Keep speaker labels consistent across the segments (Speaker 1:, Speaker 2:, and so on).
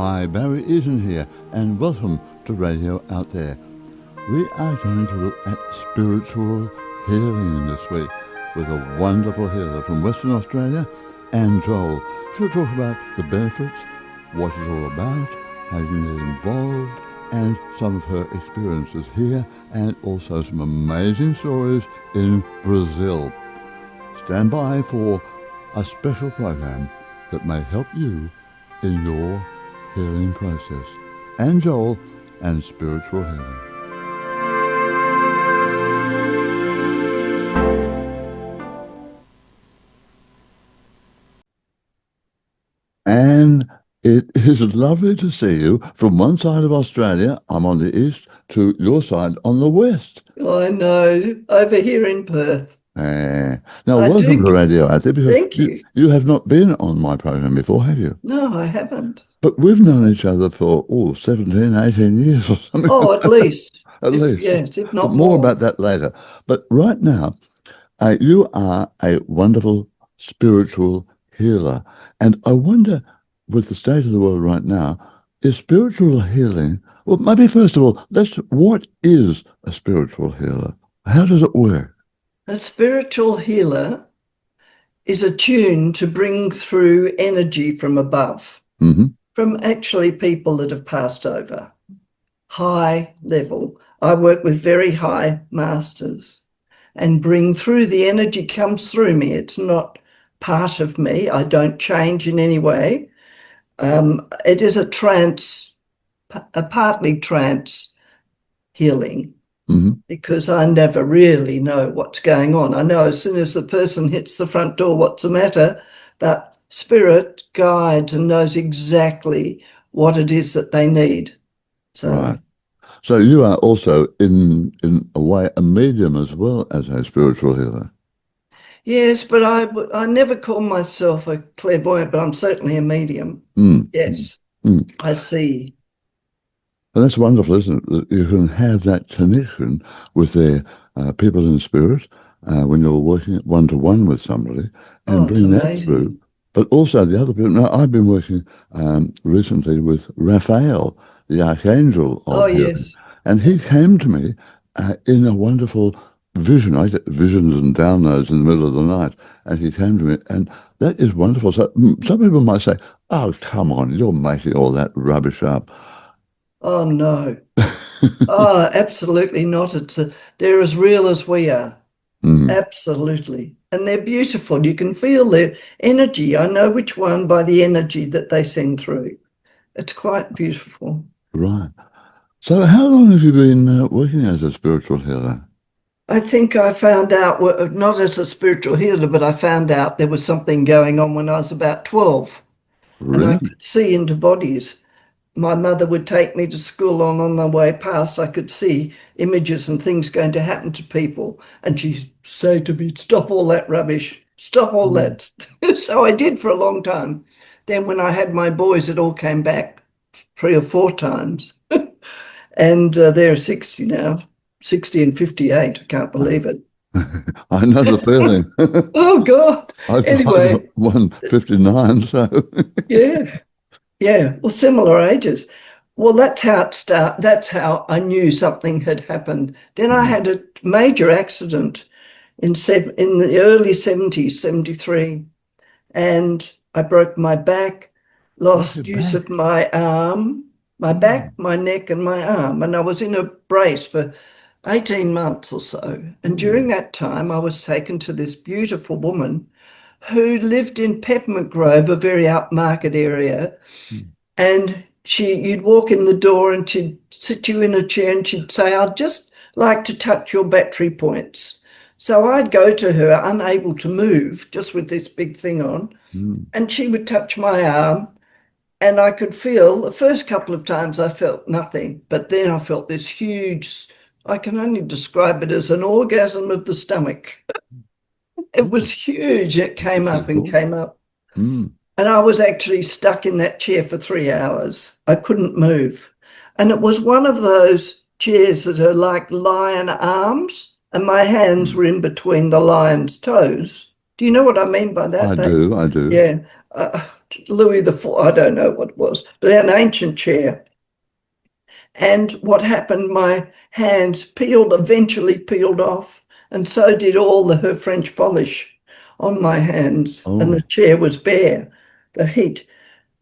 Speaker 1: Hi, Barry Eaton here, and welcome to Radio Out There. We are going to look at spiritual healing this week with a wonderful healer from Western Australia, and Joel. She'll talk about the benefits, what it's all about, how you can get involved, and some of her experiences here, and also some amazing stories in Brazil. Stand by for a special program that may help you in your healing process. And Joel and spiritual healing. And it is lovely to see you from one side of Australia, I'm on the east, to your side on the west.
Speaker 2: I know, over here in Perth.
Speaker 1: Now, welcome to Radio Out There, because
Speaker 2: thank you.
Speaker 1: You have not been on my program before, have you?
Speaker 2: No, I haven't.
Speaker 1: But we've known each other for, 17, 18 years or something.
Speaker 2: Oh, at least.
Speaker 1: At least.
Speaker 2: Yes, if not
Speaker 1: but more about that later. But right now, you are a wonderful spiritual healer. And I wonder, with the state of the world right now, is spiritual healing, well, maybe first of all, what is a spiritual healer? How does it work?
Speaker 2: A spiritual healer is attuned to bring through energy from above, from actually people that have passed over, high level. I work with very high masters and bring through the energy comes through me. It's not part of me. I don't change in any way. It is a partly trance healing. Because I never really know what's going on. I know as soon as the person hits the front door, what's the matter, but spirit guides and knows exactly what it is that they need. So,
Speaker 1: right. So you are also, in a way, a medium as well as a spiritual healer.
Speaker 2: Yes, but I never call myself a clairvoyant, but I'm certainly a medium. Yes, I see.
Speaker 1: And that's wonderful, isn't it? That you can have that connection with the people in spirit when you're working one-to-one with somebody and bring that through. But also the other people. Now, I've been working recently with Raphael, the archangel of healing.
Speaker 2: Yes.
Speaker 1: And he came to me in a wonderful vision. I get visions and downloads in the middle of the night. And he came to me, and that is wonderful. So some people might say, oh, come on, you're making all that rubbish up.
Speaker 2: Oh, no. Oh, absolutely not. They're as real as we are. Absolutely. And they're beautiful. You can feel their energy. I know which one by the energy that they send through. It's quite beautiful.
Speaker 1: Right. So how long have you been working as a spiritual healer?
Speaker 2: I think I found out, not as a spiritual healer, but I found out there was something going on when I was about 12.
Speaker 1: Really?
Speaker 2: And I could see into bodies. My mother would take me to school, on the way past, I could see images and things going to happen to people. And she'd say to me, stop all that rubbish, stop all that. So I did for a long time. Then when I had my boys, it all came back 3 or 4 times. And they're 60 now, 60 and 58. I can't believe it.
Speaker 1: I know the feeling.
Speaker 2: Oh, God. Anyway.
Speaker 1: I'm 159, so.
Speaker 2: Yeah. Yeah, well, similar ages. Well, that's how it started. That's how I knew something had happened. Then I had a major accident in the early 70s, 73, and I broke my back, lost use of my arm, my back, my neck, and my arm, and I was in a brace for 18 months or so. And during that time, I was taken to this beautiful woman who lived in Peppermint Grove, a very upmarket area. And you'd walk in the door and she'd sit you in a chair and she'd say, I'd just like to touch your battery points. So I'd go to her, unable to move, just with this big thing on, and she would touch my arm, and I could feel, the first couple of times I felt nothing, but then I felt this huge, I can only describe it as an orgasm of the stomach. It was huge. It came up and came up. And I was actually stuck in that chair for 3 hours. I couldn't move. And it was one of those chairs that are like lion arms, and my hands were in between the lion's toes. Do you know what I mean by that?
Speaker 1: I do, I do.
Speaker 2: Yeah, Louis the Fourth, I don't know what it was, but an ancient chair. And what happened, my hands eventually peeled off, and so did all her French polish on my hands, and the
Speaker 1: Oh,
Speaker 2: chair was bare, the heat.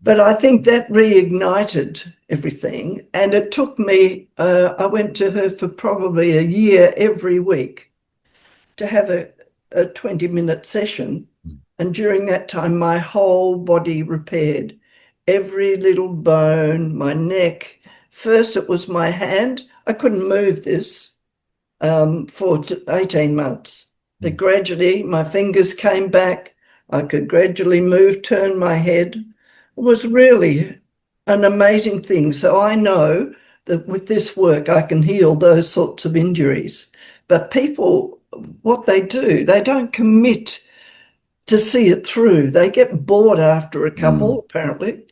Speaker 2: But I think that reignited everything. And it took me, I went to her for probably a year every week to have a 20-minute session. And during that time, my whole body repaired, every little bone, my neck. First, it was my hand. I couldn't move this for 18 months. But gradually, my fingers came back. I could gradually move, turn my head. It was really an amazing thing. So I know that with this work, I can heal those sorts of injuries. But people, what they do, they don't commit to see it through. They get bored after a couple,
Speaker 1: mm,
Speaker 2: apparently.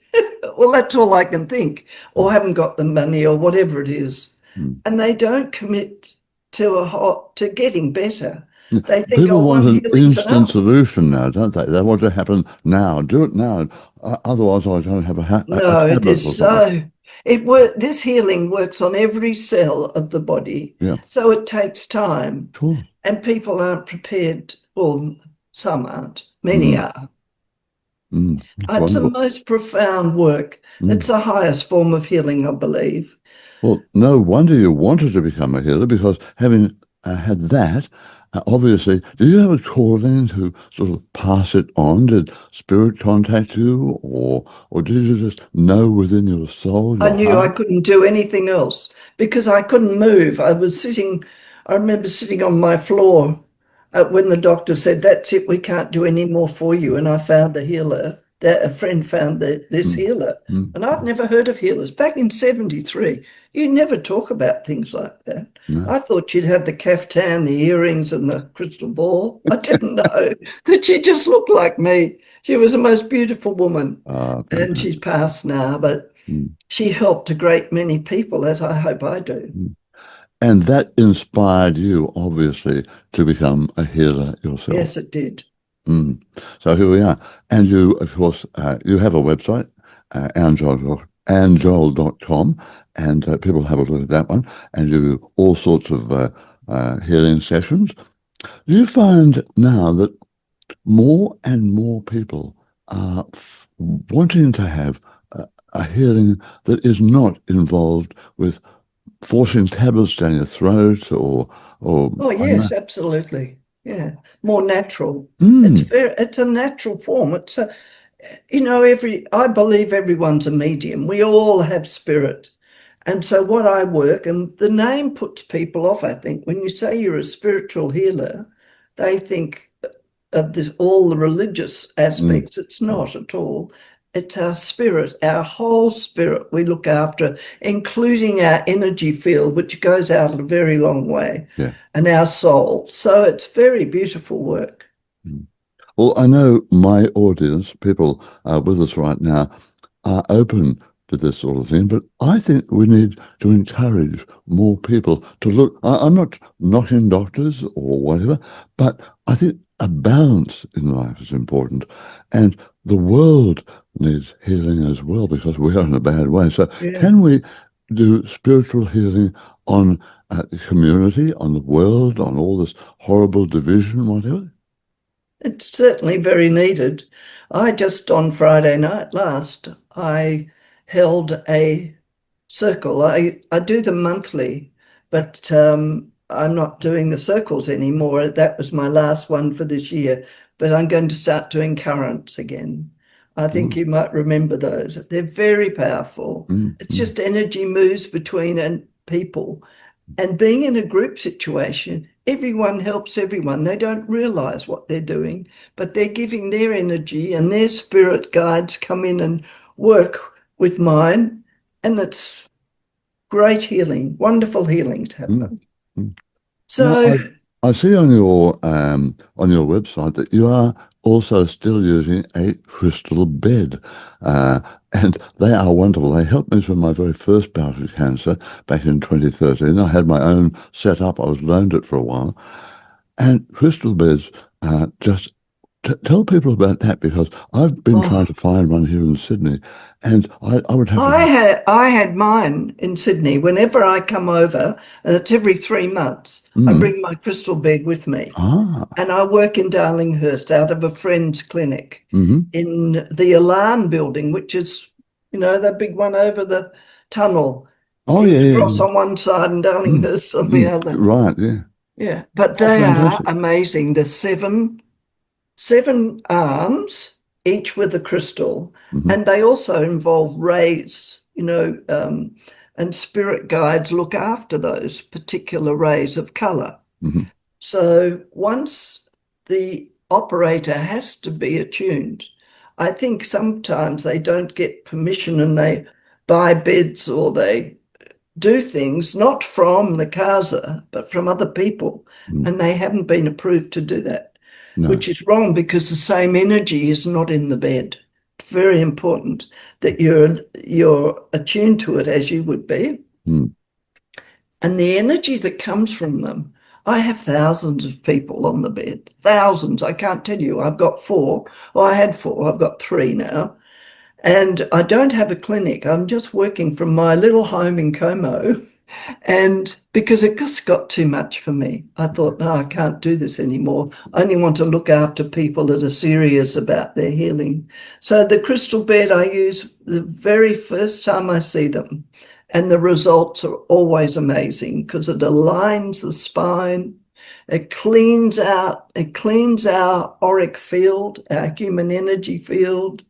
Speaker 2: Well, that's all I can think, or haven't got the money or whatever it is.
Speaker 1: mm.
Speaker 2: And they don't commit to getting better. They think,
Speaker 1: People
Speaker 2: oh,
Speaker 1: want
Speaker 2: one
Speaker 1: an
Speaker 2: healing's
Speaker 1: instant
Speaker 2: enough.
Speaker 1: solution now, don't they? They want to happen now. Do it now. Otherwise, I don't have a
Speaker 2: No, it
Speaker 1: tablet or
Speaker 2: is
Speaker 1: something.
Speaker 2: so. This healing works on every cell of the body,
Speaker 1: Yeah,
Speaker 2: so it takes time,
Speaker 1: sure.
Speaker 2: and people aren't prepared. Well, some aren't. Many
Speaker 1: Mm,
Speaker 2: are.
Speaker 1: that's
Speaker 2: It's the
Speaker 1: wonderful.
Speaker 2: most profound work. It's
Speaker 1: Mm.
Speaker 2: the highest form of healing, I believe.
Speaker 1: Well, no wonder you wanted to become a healer because having had that, obviously, do you have a calling to sort of pass it on? Did spirit contact you, or did you just know within your soul,
Speaker 2: I
Speaker 1: your
Speaker 2: knew I
Speaker 1: heart?
Speaker 2: couldn't do anything else because I couldn't move. I remember sitting on my floor when the doctor said, "That's it, we can't do any more for you." And I found the healer, that a friend found this
Speaker 1: Mm,
Speaker 2: healer.
Speaker 1: mm,
Speaker 2: And I'd never heard of healers. Back in 73, you never talk about things like that.
Speaker 1: no.
Speaker 2: I thought she'd have the caftan, the earrings, and the crystal ball. I didn't know that she just looked like me. She was the most beautiful woman. And she's
Speaker 1: Fantastic.
Speaker 2: passed now, but
Speaker 1: Mm,
Speaker 2: she helped a great many people, as I hope I do.
Speaker 1: mm. And that inspired you, obviously, to become a healer yourself.
Speaker 2: Yes, it did.
Speaker 1: Mm. So here we are. And you, of course, you have a website, anjoel.com, and people have a look at that one, and you do all sorts of healing sessions. Do you find now that more and more people are wanting to have a healing that is not involved with forcing tablets down your throat or
Speaker 2: Oh,
Speaker 1: I don't know.
Speaker 2: yes, absolutely. Yeah, more natural.
Speaker 1: Mm,
Speaker 2: It's a natural form. I believe everyone's a medium. We all have spirit. And so what I work, and the name puts people off, I think. When you say you're a spiritual healer, they think of this, all the religious
Speaker 1: mm,
Speaker 2: aspects. It's
Speaker 1: mm.
Speaker 2: not at all. It's our spirit, our whole spirit we look after, including our energy field, which goes out a very long way,
Speaker 1: Yeah.
Speaker 2: and our soul. So it's very beautiful work.
Speaker 1: Mm. Well, I know my audience, people with us right now, are open to this sort of thing, but I think we need to encourage more people to look. I'm not knocking doctors or whatever, but I think a balance in life is important. And the world needs healing as well because we are in a bad way. So,
Speaker 2: Yeah.
Speaker 1: can we do spiritual healing on the community, on the world, on all this horrible division, whatever?
Speaker 2: It's certainly very needed. I just on Friday night last, I held a circle. I do them monthly, but I'm not doing the circles anymore. That was my last one for this year, but I'm going to start doing currents again. I think
Speaker 1: Mm,
Speaker 2: you might remember those. They're very powerful.
Speaker 1: mm,
Speaker 2: It's
Speaker 1: mm,
Speaker 2: just energy moves between and people. And being in a group situation, everyone helps everyone. They don't realize what they're doing, but they're giving their energy, and their spirit guides come in and work with mine. And it's great healing, wonderful healings
Speaker 1: mm,
Speaker 2: happen.
Speaker 1: mm. Now,
Speaker 2: So,
Speaker 1: I see on your website that you are also still using a crystal bed, uh, and they are wonderful. They helped me through my very first bout of cancer back in 2013. I had my own set up. I was loaned it for a while, and crystal beds just Tell people about that, because I've been trying
Speaker 2: Oh,
Speaker 1: to find one here in Sydney, and I would have to go.
Speaker 2: I had mine in Sydney. Whenever I come over, and it's every 3 months, I
Speaker 1: Mm.
Speaker 2: bring my crystal bed with me.
Speaker 1: Ah.
Speaker 2: And I work in Darlinghurst out of a friend's clinic
Speaker 1: Mm-hmm.
Speaker 2: in the Alarm building, which is, the big one over the tunnel.
Speaker 1: Oh, yeah,
Speaker 2: King's
Speaker 1: yeah,
Speaker 2: Cross
Speaker 1: yeah.
Speaker 2: on one side and
Speaker 1: Mm.
Speaker 2: Darlinghurst on the
Speaker 1: Mm.
Speaker 2: other.
Speaker 1: Right, yeah.
Speaker 2: Yeah, but
Speaker 1: Oh,
Speaker 2: they are
Speaker 1: fantastic.
Speaker 2: amazing. The seven arms, each with a crystal,
Speaker 1: Mm-hmm.
Speaker 2: and they also involve rays, and spirit guides look after those particular rays of color.
Speaker 1: Mm-hmm.
Speaker 2: So once the operator has to be attuned, I think sometimes they don't get permission and they buy beds or they do things not from the casa, but from other people,
Speaker 1: Mm.
Speaker 2: and they haven't been approved to do that,
Speaker 1: No.
Speaker 2: which is wrong because the same energy is not in the bed. It's very important that you're attuned to it as you would be,
Speaker 1: Mm.
Speaker 2: and the energy that comes from them. I have thousands of people on the bed, thousands. I can't tell you. I've got four. Well, I had four. I've got three now. And I don't have a clinic. I'm just working from my little home in Como. And because it just got too much for me, I thought, no, I can't do this anymore. I only want to look after people that are serious about their healing. So the crystal bed I use the very first time I see them. And the results are always amazing because it aligns the spine. It cleans our auric field, our human energy field,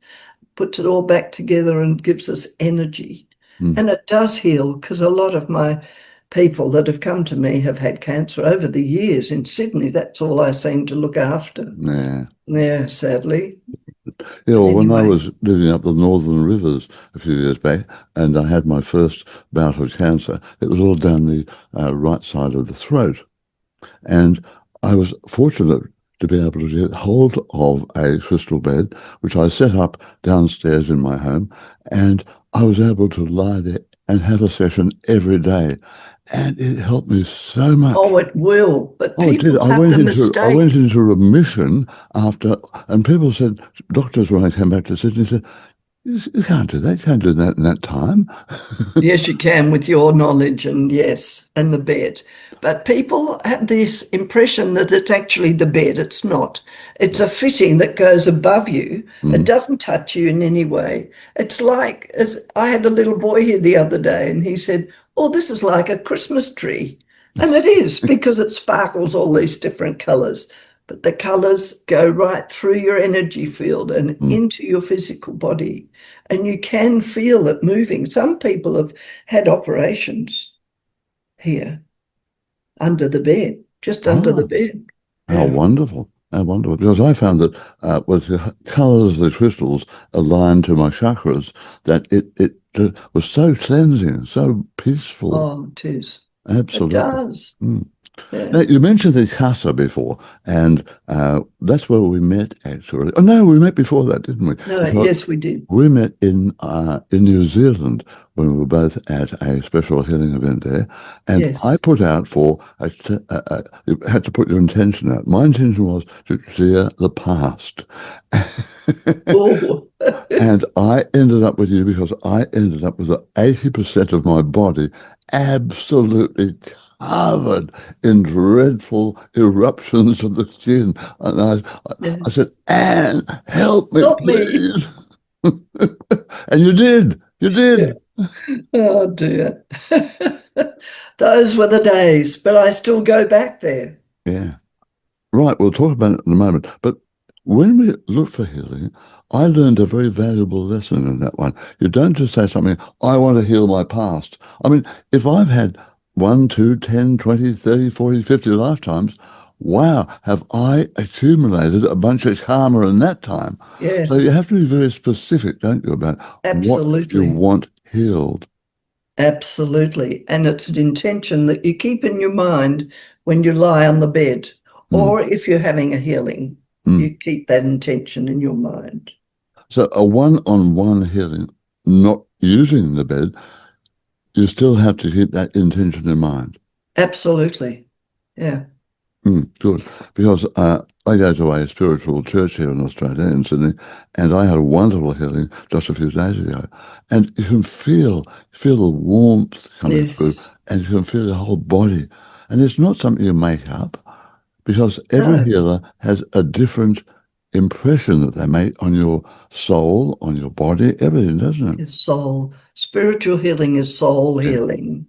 Speaker 2: puts it all back together and gives us energy.
Speaker 1: Mm.
Speaker 2: And it does heal because a lot of my people that have come to me have had cancer over the years in Sydney. That's all I seem to look after.
Speaker 1: Yeah.
Speaker 2: Yeah, sadly.
Speaker 1: Yeah,
Speaker 2: But
Speaker 1: well, when I
Speaker 2: anyway,
Speaker 1: was living up the Northern Rivers a few years back, and I had my first bout of cancer, it was all down the right side of the throat. And I was fortunate to be able to get hold of a crystal bed, which I set up downstairs in my home, and I was able to lie there and have a session every day. And it helped me so much.
Speaker 2: oh, it will. But
Speaker 1: Oh, it did.
Speaker 2: people have the
Speaker 1: I went
Speaker 2: mistake.
Speaker 1: into remission after, and people said, doctors, when I came back to Sydney, said, you can't do that. You can't do that in that time.
Speaker 2: Yes, you can with your knowledge, and yes, and the bed. But people have this impression that it's actually the bed. It's not. It's a fitting that goes above you. It
Speaker 1: Mm.
Speaker 2: doesn't touch you in any way. It's like, as I had a little boy here the other day, and he said, "Oh, this is like a Christmas tree." And it is because it sparkles all these different colors. But the colors go right through your energy field and
Speaker 1: Mm.
Speaker 2: into your physical body, and you can feel it moving. Some people have had operations here under the bed, just under the
Speaker 1: Ah,
Speaker 2: bed.
Speaker 1: how
Speaker 2: Yeah.
Speaker 1: wonderful. How wonderful. Because I found that with the colors of the crystals aligned to my chakras, that it was so cleansing, so peaceful.
Speaker 2: Oh, it is. It
Speaker 1: Absolutely.
Speaker 2: does.
Speaker 1: Mm.
Speaker 2: Yeah.
Speaker 1: Now, you mentioned the casa before, and that's where we met, actually. Oh, no, we met before that, didn't we?
Speaker 2: No,
Speaker 1: Because
Speaker 2: yes, we did.
Speaker 1: we met in New Zealand when we were both at a special healing event there, and I
Speaker 2: Yes.
Speaker 1: put out you had to put your intention out. My intention was to clear the past.
Speaker 2: Oh,
Speaker 1: And I ended up with you because I ended up with 80% of my body absolutely covered in dreadful eruptions of the skin. And I said,
Speaker 2: yes.
Speaker 1: Anne, help me,
Speaker 2: Help me.
Speaker 1: please. And you did. You
Speaker 2: Yeah.
Speaker 1: did.
Speaker 2: Oh, dear. Those were the days, but I still go back there.
Speaker 1: Yeah. Right, we'll talk about it in a moment. But when we look for healing, I learned a very valuable lesson in that one. You don't just say something, I want to heal my past. I mean, if I've had 1, 2, 10, 20, 30, 40, 50 lifetimes, wow, have I accumulated a bunch of karma in that time? So you
Speaker 2: Yes,
Speaker 1: have to be very specific, don't you, about what you
Speaker 2: absolutely.
Speaker 1: want healed.
Speaker 2: Absolutely. And it's an intention that you keep in your mind when you lie on the bed,
Speaker 1: Mm,
Speaker 2: or if you're having a healing,
Speaker 1: mm.
Speaker 2: you keep that intention in your mind.
Speaker 1: So a one-on-one healing, not using the bed, you still have to keep that intention in mind.
Speaker 2: Absolutely. Yeah.
Speaker 1: Good, because I go to a spiritual church here in Australia, in Sydney, and I had a wonderful healing just a few days ago. And you can feel the warmth coming through,
Speaker 2: Yes.
Speaker 1: and you can feel the whole body. And it's not something you make up, because every
Speaker 2: No,
Speaker 1: healer has a different impression that they make on your soul, on your body, everything, doesn't it?
Speaker 2: is soul. Spiritual healing is soul
Speaker 1: Yeah.
Speaker 2: healing.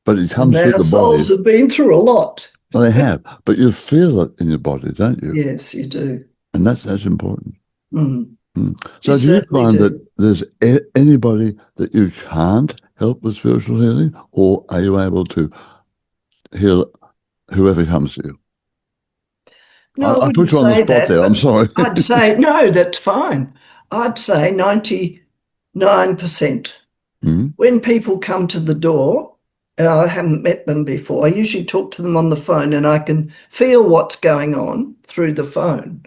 Speaker 1: But it
Speaker 2: And
Speaker 1: comes through
Speaker 2: our
Speaker 1: the body.
Speaker 2: souls have been through a lot.
Speaker 1: Well, they have, but you feel it in your body, don't you?
Speaker 2: Yes, you do.
Speaker 1: And that's important.
Speaker 2: Mm, you
Speaker 1: So do you
Speaker 2: certainly
Speaker 1: find that
Speaker 2: do.
Speaker 1: there's anybody that you can't help with spiritual healing, or are you able to heal whoever comes to you?
Speaker 2: No, I
Speaker 1: I
Speaker 2: wouldn't
Speaker 1: put you on the
Speaker 2: say
Speaker 1: spot
Speaker 2: that,
Speaker 1: there. I'm
Speaker 2: but
Speaker 1: sorry.
Speaker 2: I'd say, no, that's fine. I'd say 99%.
Speaker 1: Mm,
Speaker 2: When people come to the door, I haven't met them before. I usually talk to them on the phone and I can feel what's going on through the phone.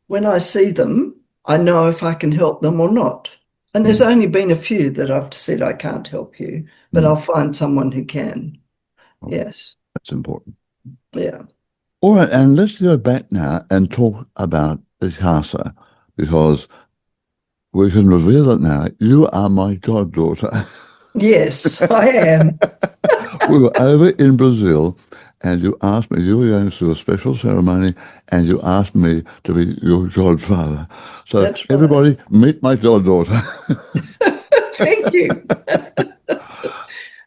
Speaker 2: When I see them, I know if I can help them or not. And there's
Speaker 1: mm,
Speaker 2: only been a few that I've said I can't help you, but
Speaker 1: mm.
Speaker 2: I'll find someone who can.
Speaker 1: Oh,
Speaker 2: Yes.
Speaker 1: that's important.
Speaker 2: Yeah.
Speaker 1: All right, and let's go back now and talk about the casa, because we can reveal it now. You are my goddaughter.
Speaker 2: Yes, I am.
Speaker 1: We were over in Brazil, and you asked me, you were going through a special ceremony, and you asked me to be your godfather. So,
Speaker 2: That's right.
Speaker 1: everybody, meet my goddaughter.
Speaker 2: Thank you.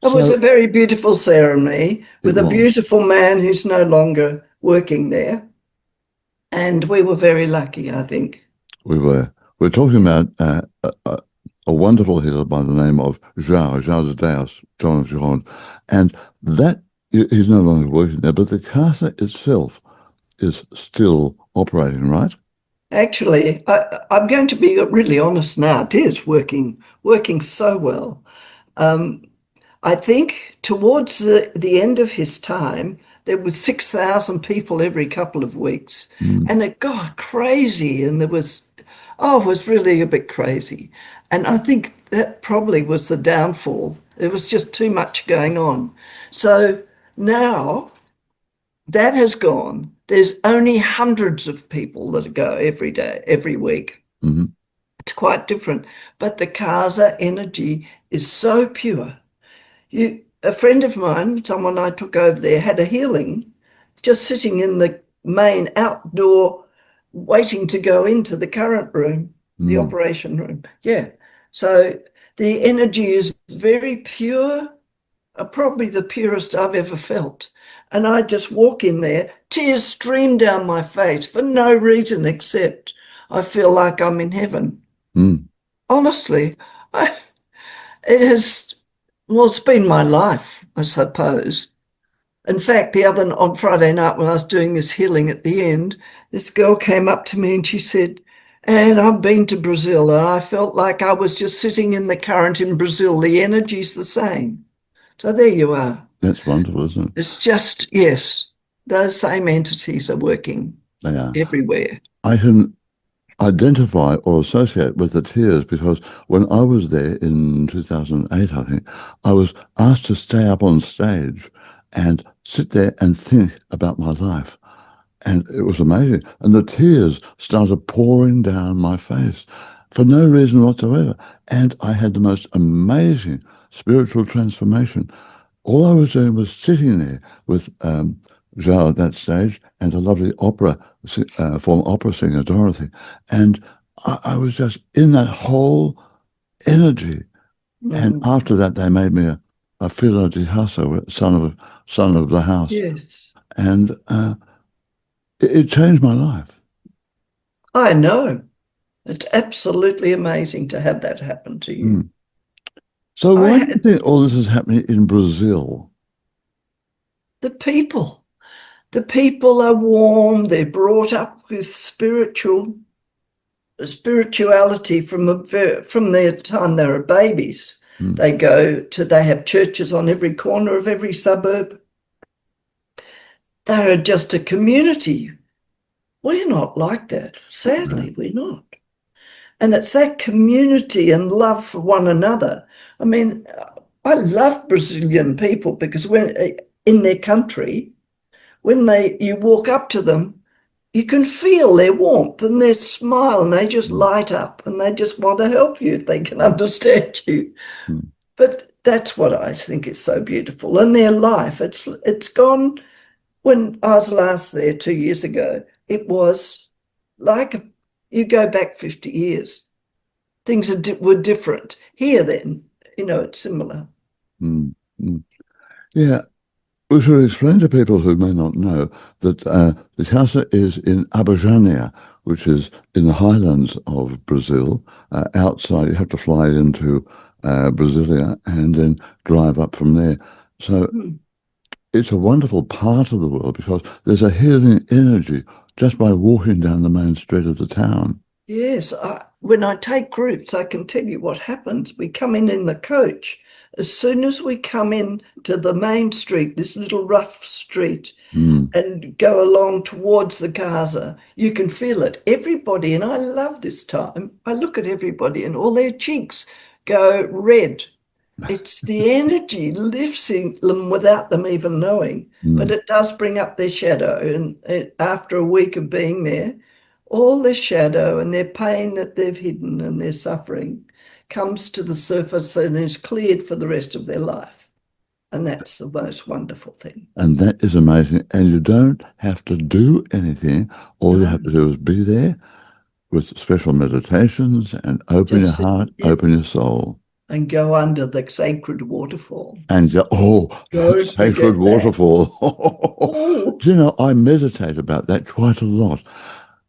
Speaker 2: It was a
Speaker 1: So,
Speaker 2: very beautiful ceremony
Speaker 1: it
Speaker 2: with a
Speaker 1: was.
Speaker 2: beautiful man who's no longer working there. And we were very lucky, I think.
Speaker 1: We're talking about a wonderful healer by the name of João de Deus, John of God. And that, he's no longer working there, but the casa itself is still operating, right?
Speaker 2: Actually, I'm going to be really honest now. It is working so well. Um, I think towards the end of his time, there was 6,000 people every couple of weeks,
Speaker 1: Mm,
Speaker 2: and it got crazy. And it was really a bit crazy. And I think that probably was the downfall. There was just too much going on. So now that has gone. There's only hundreds of people that go every day, every week.
Speaker 1: mhm,
Speaker 2: It's quite different. But the Casa energy is so pure. A friend of mine, someone I took over there, had a healing just sitting in the main outdoor, waiting to go into the current room, the
Speaker 1: mm,
Speaker 2: operation room. Yeah. So the energy is very pure, probably the purest I've ever felt. And I just walk in there, tears stream down my face for no reason except I feel like I'm in heaven.
Speaker 1: mm.
Speaker 2: Honestly, I, it has, well, it's been my life, I suppose. In fact, on Friday night when I was doing this healing at the end, this girl came up to me and she said, and I've been to Brazil and I felt like I was just sitting in the current in Brazil. The energy's the same. So there you are.
Speaker 1: That's wonderful, isn't it?
Speaker 2: It's just, yes, those same entities are working
Speaker 1: They are.
Speaker 2: everywhere.
Speaker 1: I can identify or associate with the tears because when I was there in 2008, I think, I was asked to stay up on stage and sit there and think about my life. And it was amazing. And the tears started pouring down my face for no reason whatsoever. And I had the most amazing spiritual transformation. All I was doing was sitting there with Zhao at that stage and a lovely former opera singer, Dorothy. And I was just in that whole energy. And
Speaker 2: Mm,
Speaker 1: after that, they made me a filo di Hasso, son of the house.
Speaker 2: yes,
Speaker 1: And it changed my life.
Speaker 2: I know. It's absolutely amazing to have that happen to you.
Speaker 1: Mm. So
Speaker 2: I
Speaker 1: why do you
Speaker 2: had
Speaker 1: think all this is happening in Brazil?
Speaker 2: the people. The people are warm. They're brought up with spirituality from their time they were babies.
Speaker 1: Mm.
Speaker 2: They have churches on every corner of every suburb. They are just a community. We're not like that.
Speaker 1: No.
Speaker 2: Sadly, we're not. And it's that community and love for one another. I mean, I love Brazilian people because when in their country, when you walk up to them, you can feel their warmth and their smile, and they just
Speaker 1: mm,
Speaker 2: light up and they just want to help you if they can understand you.
Speaker 1: mm,
Speaker 2: But that's what I think is so beautiful. And their life, it's gone. When I was last there 2 years ago, it was like you go back 50 years. Things were different. Here then, it's similar.
Speaker 1: mm, mm. Yeah, we should explain to people who may not know that the casa is in Abajania, which is in the highlands of Brazil. Outside, you have to fly into Brasilia and then drive up from there. So
Speaker 2: Hmm.
Speaker 1: it's a wonderful part of the world because there's a healing energy just by walking down the main street of the town.
Speaker 2: Yes, when I take groups, I can tell you what happens. We come in the coach. As soon as we come in to the main street, this little rough street,
Speaker 1: Mm,
Speaker 2: and go along towards the Gaza, you can feel it. Everybody, and I love this time, I look at everybody and all their cheeks go red. It's the energy lifting them without them even knowing, but
Speaker 1: mm.
Speaker 2: it does bring up their shadow. And after a week of being there, all their shadow and their pain that they've hidden and their suffering comes to the surface and is cleared for the rest of their life. And that's the most wonderful thing.
Speaker 1: And that is amazing. And you don't have to do anything. All you
Speaker 2: No,
Speaker 1: have to do is be there with special meditations and open your
Speaker 2: just sit,
Speaker 1: heart,
Speaker 2: yeah,
Speaker 1: open your soul.
Speaker 2: and go under the sacred waterfall.
Speaker 1: And that
Speaker 2: Don't
Speaker 1: sacred
Speaker 2: forget that.
Speaker 1: waterfall.
Speaker 2: Oh,
Speaker 1: Do you know, I meditate about that quite a lot.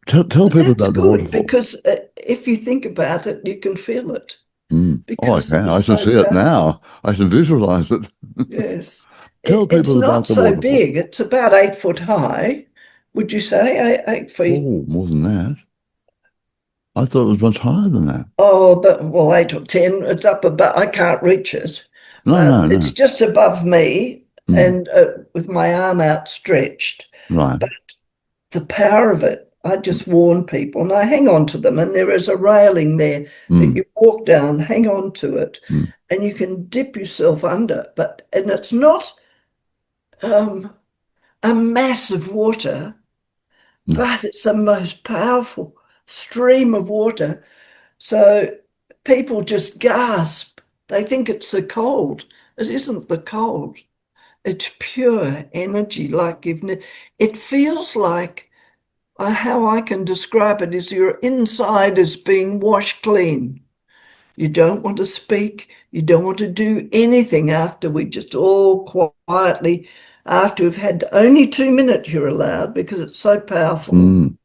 Speaker 1: Tell
Speaker 2: but
Speaker 1: people
Speaker 2: that's
Speaker 1: about the
Speaker 2: good
Speaker 1: waterfall.
Speaker 2: because if you think about it, you can feel it
Speaker 1: Mm. Oh, I
Speaker 2: because it
Speaker 1: can. I
Speaker 2: is
Speaker 1: can
Speaker 2: so
Speaker 1: see it
Speaker 2: powerful.
Speaker 1: now. I can visualize it.
Speaker 2: Yes.
Speaker 1: Tell
Speaker 2: It's
Speaker 1: people
Speaker 2: not
Speaker 1: about the
Speaker 2: so
Speaker 1: waterfall.
Speaker 2: big. It's about 8 foot high. Would you say 8 feet?
Speaker 1: Oh, more than that. I thought it was much higher than that.
Speaker 2: Oh, but well, 8 or 10. It's up above. I can't reach it,
Speaker 1: No,
Speaker 2: but
Speaker 1: no,
Speaker 2: it's
Speaker 1: no.
Speaker 2: just above me
Speaker 1: Mm.
Speaker 2: and with my arm outstretched.
Speaker 1: Right.
Speaker 2: But the power of it, I just warn people and I hang on to them. And there is a railing there that
Speaker 1: Mm.
Speaker 2: you walk down, hang on to it,
Speaker 1: Mm.
Speaker 2: and you can dip yourself under. And it's not um, a mass of water,
Speaker 1: No.
Speaker 2: but it's the most powerful stream of water. So people just gasp. They think it's the cold. It isn't the cold. It's pure energy. It feels like how I can describe it is your inside is being washed clean. You don't want to speak. You don't want to do anything after we just all quietly, after we've had only 2 minutes you're allowed because it's so powerful.
Speaker 1: Mm.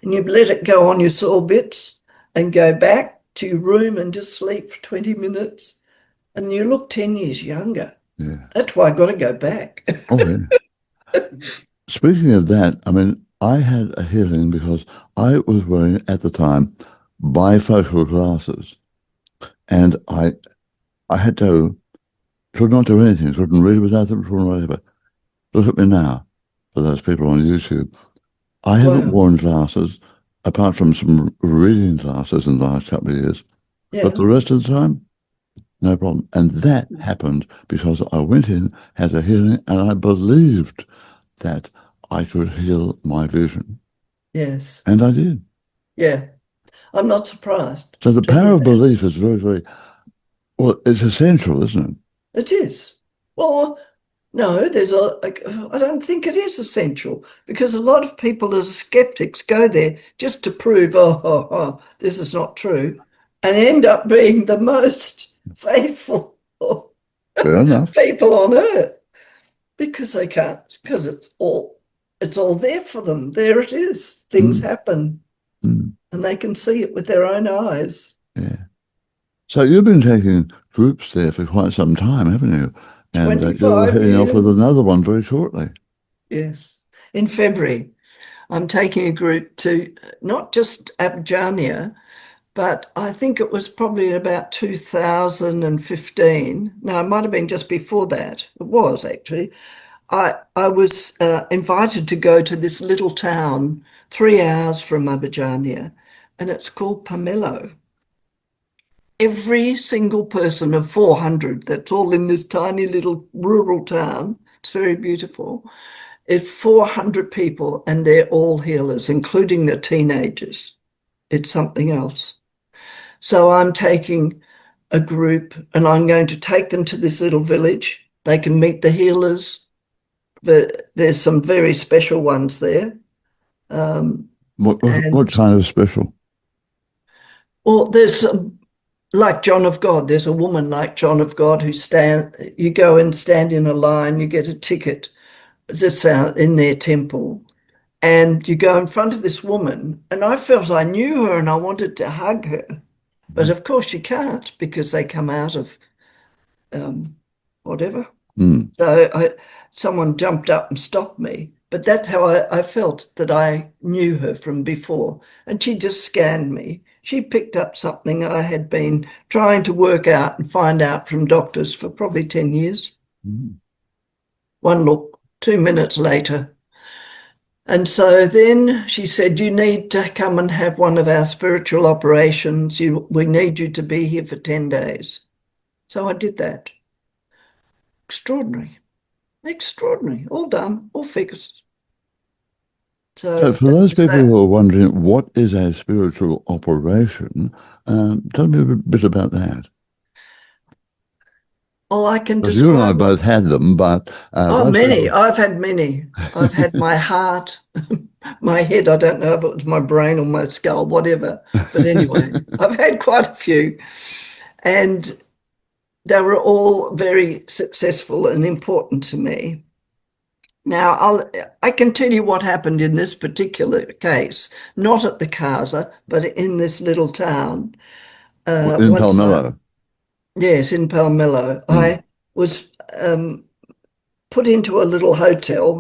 Speaker 2: And you let it go on your sore bits and go back to your room and just sleep for 20 minutes. And you look 10 years younger.
Speaker 1: Yeah.
Speaker 2: That's why I got to go back.
Speaker 1: Oh, yeah. Speaking of that, I mean, I had a healing because I was wearing at the time bifocal glasses, and I had to could not do anything, couldn't read without them, couldn't whatever. Look at me now, for those people on YouTube. I haven't
Speaker 2: Wow.
Speaker 1: worn glasses apart from some reading glasses in the last couple of years, but
Speaker 2: Yeah.
Speaker 1: the rest of the time, no problem. And that happened because I went in, had a healing, and I believed that I could heal my vision.
Speaker 2: Yes.
Speaker 1: And I did.
Speaker 2: Yeah. I'm not surprised
Speaker 1: So the
Speaker 2: to
Speaker 1: power
Speaker 2: hear
Speaker 1: of
Speaker 2: that.
Speaker 1: belief is very, very, well, it's essential, isn't it?
Speaker 2: It is. Well, no, I don't think it is essential because a lot of people as skeptics go there just to prove, this is not true, and end up being the most faithful
Speaker 1: Fair enough.
Speaker 2: people on earth because they can't, because it's all there for them. There it is. Things
Speaker 1: Mm,
Speaker 2: happen
Speaker 1: mm,
Speaker 2: and they can see it with their own eyes.
Speaker 1: yeah. So you've been taking groups there for quite some time, haven't you? And you're
Speaker 2: 25
Speaker 1: heading off with
Speaker 2: years.
Speaker 1: another one very shortly.
Speaker 2: Yes. In February, I'm taking a group to not just Abjania, but I think it was probably about 2015. No, it might have been just before that. It was actually. I was invited to go to this little town 3 hours from Abijania, and it's called Pomelo. every single person of 400, that's all in this tiny little rural town. It's very beautiful. It's 400 people, and they're all healers, including the teenagers. It's something else. So I'm taking a group and I'm going to take them to this little village. They can meet the healers. There's some very special ones there.
Speaker 1: What
Speaker 2: And
Speaker 1: kind of special?
Speaker 2: well, there's like John of God. There's a woman like John of God you go and stand in a line, you get a ticket just out in their temple, and you go in front of this woman. And I felt I knew her and I wanted to hug her. But of course you can't because they come out of whatever.
Speaker 1: Mm.
Speaker 2: So someone jumped up and stopped me. But that's how I felt that I knew her from before. And she just scanned me. She picked up something I had been trying to work out and find out from doctors for probably 10 years.
Speaker 1: Mm.
Speaker 2: One look, 2 minutes later. And so then she said, you need to come and have one of our spiritual operations. We need you to be here for 10 days. So I did that. Extraordinary. Extraordinary. All done, all fixed.
Speaker 1: So,
Speaker 2: So
Speaker 1: for
Speaker 2: that
Speaker 1: those
Speaker 2: was
Speaker 1: people
Speaker 2: that.
Speaker 1: who are wondering what is a spiritual operation, tell me a bit about that.
Speaker 2: Well, I can
Speaker 1: Because you and I
Speaker 2: describe what.
Speaker 1: both had them, but
Speaker 2: Oh,
Speaker 1: most
Speaker 2: many.
Speaker 1: people.
Speaker 2: I've had many. I've had my heart, my head. I don't know if it was my brain or my skull, whatever. But anyway, I've had quite a few. And they were all very successful and important to me. Now, I can tell you what happened in this particular case, not at the Casa, but in this little town.
Speaker 1: In
Speaker 2: Once
Speaker 1: Palmetto.
Speaker 2: yes, in Palmetto,
Speaker 1: Mm.
Speaker 2: I was put into a little hotel.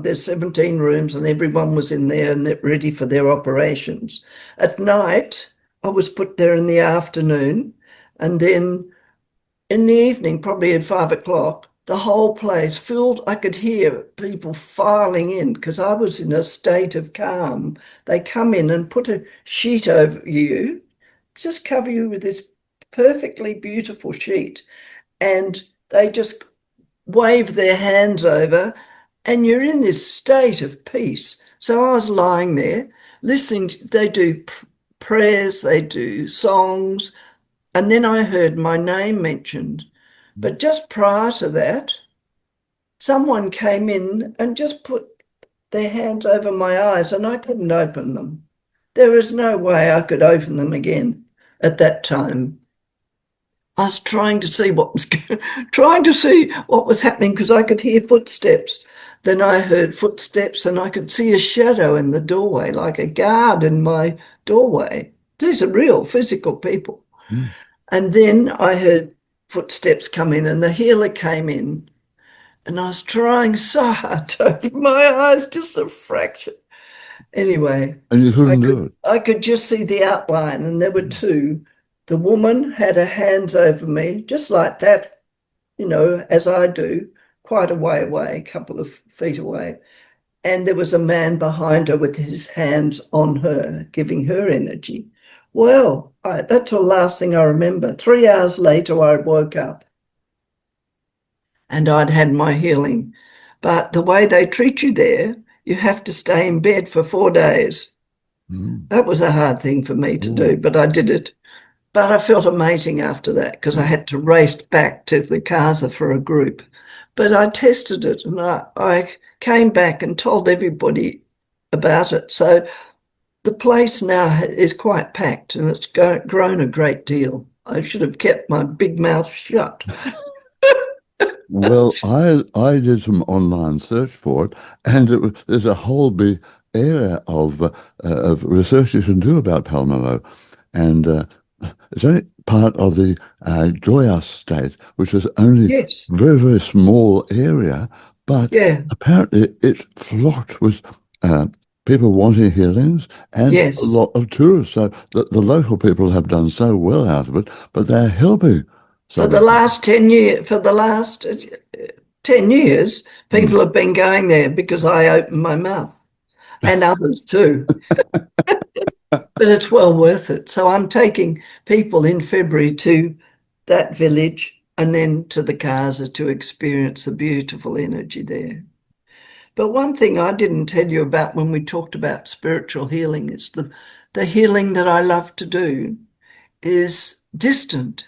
Speaker 2: There's 17 rooms, and everyone was in there and they're ready for their operations. At night, I was put there in the afternoon, and then in the evening, probably at 5 o'clock, the whole place filled. I could hear people filing in because I was in a state of calm. They come in and put a sheet over you, just cover you with this perfectly beautiful sheet, and they just wave their hands over, and you're in this state of peace. So I was lying there listening. They do prayers, they do songs, and then I heard my name mentioned. But just prior to that, someone came in and just put their hands over my eyes, and I couldn't open them. There was no way I could open them again at that time. I was trying to see what was trying to see what was happening because I could hear footsteps. Then I heard footsteps and I could see a shadow in the doorway, like a guard in my doorway. These are real physical people.
Speaker 1: Mm.
Speaker 2: And then I heard footsteps come in and the healer came in. And I was trying so hard to open my eyes, just a fraction. Anyway,
Speaker 1: And you
Speaker 2: I
Speaker 1: couldn't
Speaker 2: could
Speaker 1: do it.
Speaker 2: I could just see the outline, and there were
Speaker 1: Mm.
Speaker 2: two. The woman had her hands over me, just like that, as I do, quite a way away, a couple of feet away. And there was a man behind her with his hands on her, giving her energy. Well, that's the last thing I remember. 3 hours later, I woke up and I'd had my healing. But the way they treat you there, you have to stay in bed for 4 days.
Speaker 1: Mm.
Speaker 2: That was a hard thing for me to
Speaker 1: Oh.
Speaker 2: do, but I did it. But I felt amazing after that because I
Speaker 1: Mm.
Speaker 2: had to race back to the Casa for a group. But I tested it and I came back and told everybody about it. So the place now is quite packed and it's grown a great deal. I should have kept my big mouth shut.
Speaker 1: Well, I did some online search for it, and there's a whole big area of research you can do about Palmetto, and it's only part of the Joyous state, which is only
Speaker 2: Yes.
Speaker 1: very, very small area, but
Speaker 2: Yeah.
Speaker 1: apparently it's flocked with uh, people wanting healings and a
Speaker 2: Yes.
Speaker 1: lot of tourists. So the local people have done so well out of it, but they're helping
Speaker 2: For
Speaker 1: some
Speaker 2: the
Speaker 1: of them.
Speaker 2: last 10 years, for the last 10 years,
Speaker 1: Mm.
Speaker 2: people have been going there because I opened my mouth and others too. But it's well worth it. So I'm taking people in February to that village and then to the Casa to experience the beautiful energy there. But one thing I didn't tell you about when we talked about spiritual healing is the healing that I love to do is distant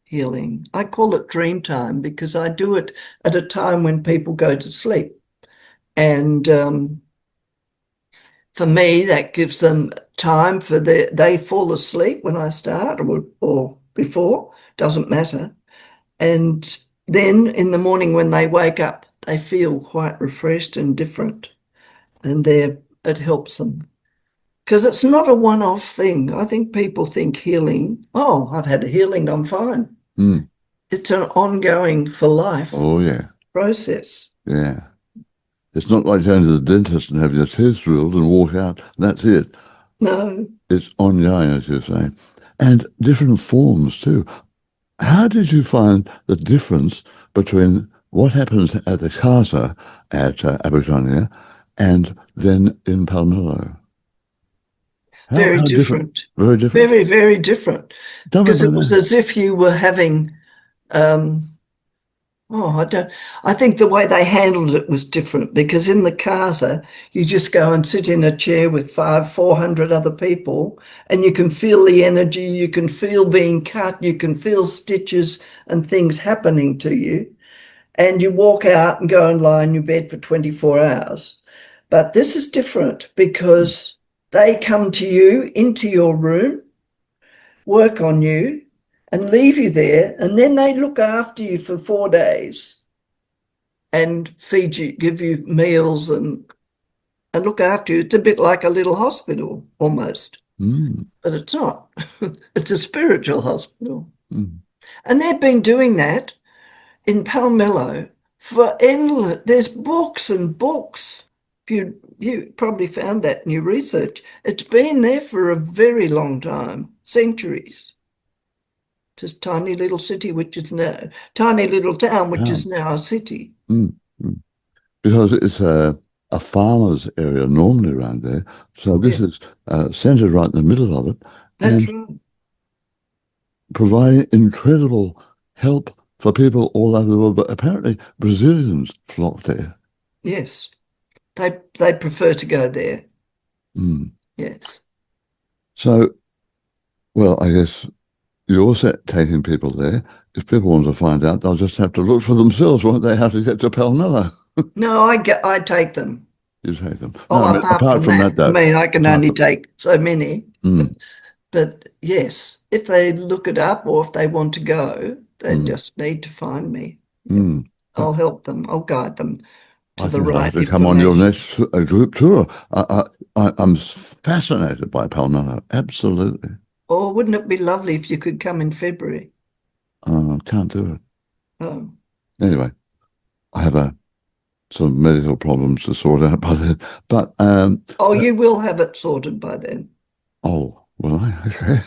Speaker 2: healing. I call it dream time because I do it at a time when people go to sleep. And for me, that gives them time for they fall asleep when I start or before, doesn't matter. And then in the morning when they wake up, they feel quite refreshed and different. And it helps them. Because it's not a one-off thing. I think people think healing, oh, I've had a healing, I'm fine.
Speaker 1: Mm.
Speaker 2: It's an ongoing for life
Speaker 1: Oh, yeah.
Speaker 2: process.
Speaker 1: Yeah. It's not like going to the dentist and having your teeth drilled and walk out. That's it.
Speaker 2: No,
Speaker 1: It's ongoing, as you say. And different forms, too. How did you find the difference between what happens at the Casa at Aberdeen and then in Palmetto?
Speaker 2: very
Speaker 1: How different?
Speaker 2: different.
Speaker 1: Very different?
Speaker 2: Very, very different.
Speaker 1: Tell me
Speaker 2: Because
Speaker 1: about
Speaker 2: it was
Speaker 1: that.
Speaker 2: as if you were having I think the way they handled it was different because in the casa, you just go and sit in a chair with 400 other people and you can feel the energy, you can feel being cut, you can feel stitches and things happening to you. And you walk out and go and lie in your bed for 24 hours. But this is different because they come to you into your room, work on you, and leave you there. And then they look after you for 4 days and feed you, give you meals and look after you. It's a bit like a little hospital almost,
Speaker 1: Mm,
Speaker 2: but it's not. It's a spiritual hospital.
Speaker 1: mm.
Speaker 2: And they've been doing that in Palmetto for endless. There's books and books. You probably found that in your research. It's been there for a very long time, centuries. This tiny little city, which is now tiny little town, which is
Speaker 1: Wow.
Speaker 2: now a city.
Speaker 1: Mm, mm. Because it's a farmer's area normally around there. So this
Speaker 2: Yeah,
Speaker 1: is centered right in the middle of it
Speaker 2: that's
Speaker 1: and
Speaker 2: right.
Speaker 1: providing incredible help for people all over the world. But apparently Brazilians flock there.
Speaker 2: Yes, they prefer to go there.
Speaker 1: Mm.
Speaker 2: Yes.
Speaker 1: So, well, I guess you're also taking people there. If people want to find out, they'll just have to look for themselves, won't they? How to get to Palmetto?
Speaker 2: No, I take them.
Speaker 1: You take them. No,
Speaker 2: Oh,
Speaker 1: I mean,
Speaker 2: apart
Speaker 1: apart
Speaker 2: from
Speaker 1: from
Speaker 2: that,
Speaker 1: that,
Speaker 2: I
Speaker 1: though,
Speaker 2: mean, I can
Speaker 1: apart
Speaker 2: only
Speaker 1: from,
Speaker 2: take so many.
Speaker 1: mm,
Speaker 2: But yes, if they look it up or if they want to go, they
Speaker 1: mm,
Speaker 2: just need to find me. Yeah.
Speaker 1: mm.
Speaker 2: I'll help them. I'll guide them to
Speaker 1: I
Speaker 2: the
Speaker 1: think I'll have
Speaker 2: right
Speaker 1: to come on your
Speaker 2: information.
Speaker 1: next group tour. I'm fascinated by Palmetto. Absolutely.
Speaker 2: Or wouldn't it be lovely if you could come in February?
Speaker 1: Can't do it.
Speaker 2: Oh,
Speaker 1: Anyway, I have some medical problems to sort out by then. But,
Speaker 2: oh, you will have it sorted by then.
Speaker 1: oh, well, okay.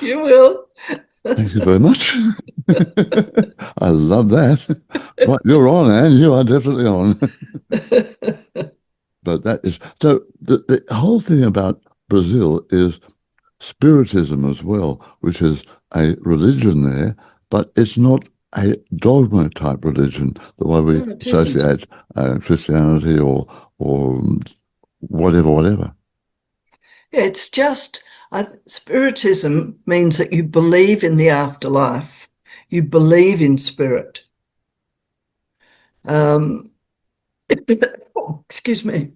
Speaker 2: You will.
Speaker 1: Thank you very much. I love that. Right, you're on, Anne. You are definitely on. But that is so the whole thing about Brazil is Spiritism as well, which is a religion there, but it's not a dogma type religion, the way we
Speaker 2: No, it isn't.
Speaker 1: associate Christianity or whatever.
Speaker 2: Yeah, it's just spiritism means that you believe in the afterlife, you believe in spirit. Um, excuse me.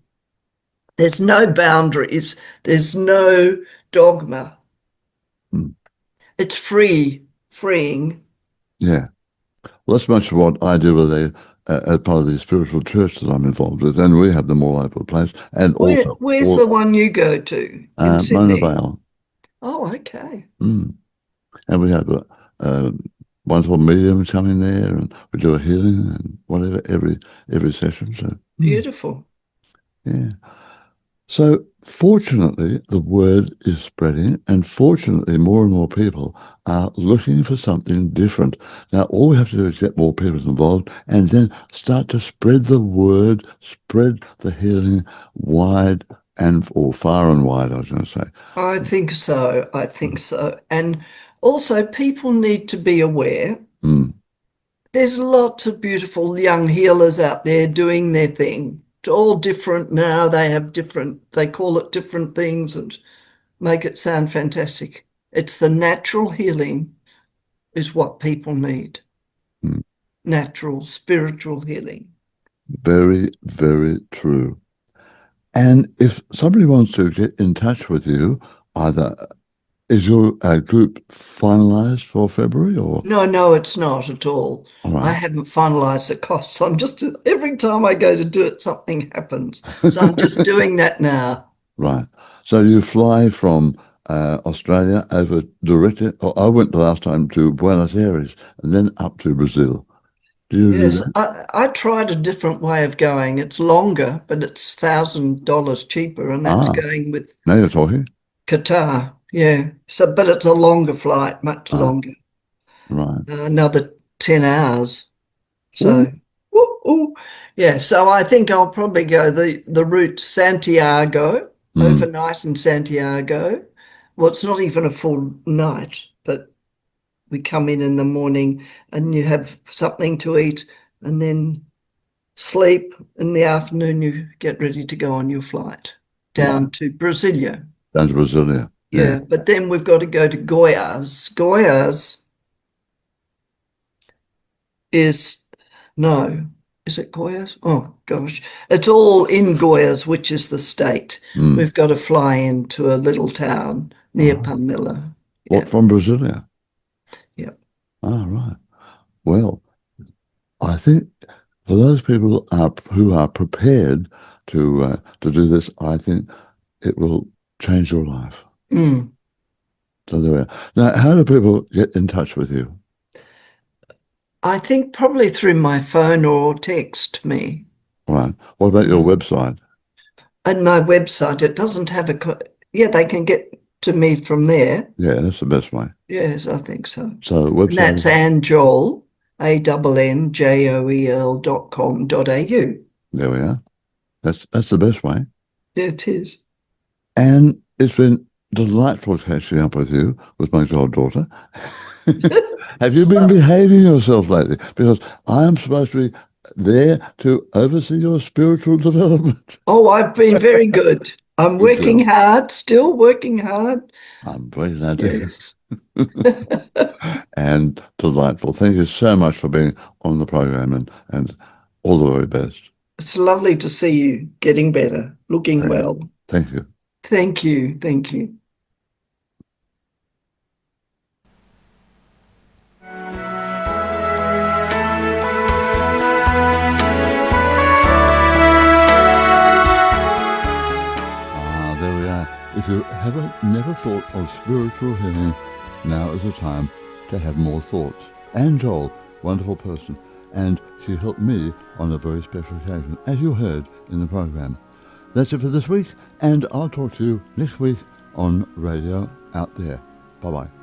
Speaker 2: There's no boundaries, there's no dogma.
Speaker 1: Mm.
Speaker 2: It's freeing.
Speaker 1: Yeah. Well, that's much what I do with as part of the spiritual church that I'm involved with, and we have them all over the place, and also
Speaker 2: Where's
Speaker 1: all
Speaker 2: the one you go to in
Speaker 1: Mona
Speaker 2: Sydney?
Speaker 1: Vale.
Speaker 2: Oh, okay.
Speaker 1: Mm. And we have a wonderful medium come in there, and we do a healing and whatever every session. So
Speaker 2: Beautiful.
Speaker 1: yeah. So fortunately, the word is spreading, and fortunately, more and more people are looking for something different. Now, all we have to do is get more people involved, and then start to spread the word, spread the healing wide and or far and wide, I was going to say.
Speaker 2: I think so. I think so. And also, people need to be aware.
Speaker 1: Mm,
Speaker 2: There's lots of beautiful young healers out there doing their thing. It's all different now. They have different, they call it different things and make it sound fantastic. It's the natural healing is what people need.
Speaker 1: mm.
Speaker 2: Natural, spiritual healing.
Speaker 1: Very, very true. And if somebody wants to get in touch with you, either is your group finalized for February or?
Speaker 2: No, no, it's not at all.
Speaker 1: All
Speaker 2: I
Speaker 1: right.
Speaker 2: haven't finalized the costs. I'm just, every time I go to do it, something happens. So I'm just doing that now.
Speaker 1: Right. So you fly from Australia over directly, or I went the last time to Buenos Aires and then up to Brazil. Do you do
Speaker 2: Yes,
Speaker 1: that?
Speaker 2: I tried a different way of going. It's longer, but it's $1,000 cheaper, and that's
Speaker 1: Ah,
Speaker 2: going with
Speaker 1: now you're talking.
Speaker 2: Qatar. Yeah. So, but it's a longer flight, much
Speaker 1: Ah,
Speaker 2: longer,
Speaker 1: right.
Speaker 2: another 10 hours.
Speaker 1: Ooh,
Speaker 2: So, ooh, ooh. Yeah. So I think I'll probably go the route Santiago,
Speaker 1: mm,
Speaker 2: overnight in Santiago. Well, it's not even a full night, but we come in the morning and you have something to eat, and then sleep. In the afternoon, you get ready to go on your flight
Speaker 1: right.
Speaker 2: down to Brasilia.
Speaker 1: Down to Brasilia. Yeah.
Speaker 2: Yeah, but then we've got to go to Goiás. Goiás is, no, is it Goiás? Oh gosh, it's all in Goiás, which is the state.
Speaker 1: Mm,
Speaker 2: We've got to fly into a little town near
Speaker 1: right.
Speaker 2: Palmilla.
Speaker 1: What
Speaker 2: Yeah,
Speaker 1: from Brasilia?
Speaker 2: yeah.
Speaker 1: Ah, right. Well, I think for those people who are prepared to do this, I think it will change your life.
Speaker 2: Mm.
Speaker 1: So there we are. Now, how do people get in touch with you?
Speaker 2: I think probably through my phone or text me.
Speaker 1: Right. What about your
Speaker 2: Mm.
Speaker 1: website?
Speaker 2: And my website, it doesn't have yeah, they can get to me from there.
Speaker 1: Yeah, that's the best way.
Speaker 2: Yes, I think so.
Speaker 1: So the
Speaker 2: And
Speaker 1: website
Speaker 2: that's
Speaker 1: is,
Speaker 2: Anne Joel, ANNJOEL.com.au.
Speaker 1: there we are. That's the best way.
Speaker 2: Yeah, it is.
Speaker 1: And it's been delightful catching up with you, with my goddaughter. Have you been behaving yourself lately? Because I am supposed to be there to oversee your spiritual development.
Speaker 2: Oh, I've been very good. I'm
Speaker 1: Good
Speaker 2: working
Speaker 1: girl.
Speaker 2: hard, still working hard.
Speaker 1: I'm very glad to hear.
Speaker 2: Yes.
Speaker 1: And delightful. Thank you so much for being on the program and all the very best.
Speaker 2: It's lovely to see you getting better, looking
Speaker 1: Thank
Speaker 2: well.
Speaker 1: thank you.
Speaker 2: Thank you. Thank you.
Speaker 1: Ah, there we are. If you have never thought of spiritual healing, now is the time to have more thoughts. Anne Joel, wonderful person, and she helped me on a very special occasion, as you heard in the program. That's it for this week, and I'll talk to you next week on Radio Out There. Bye-bye.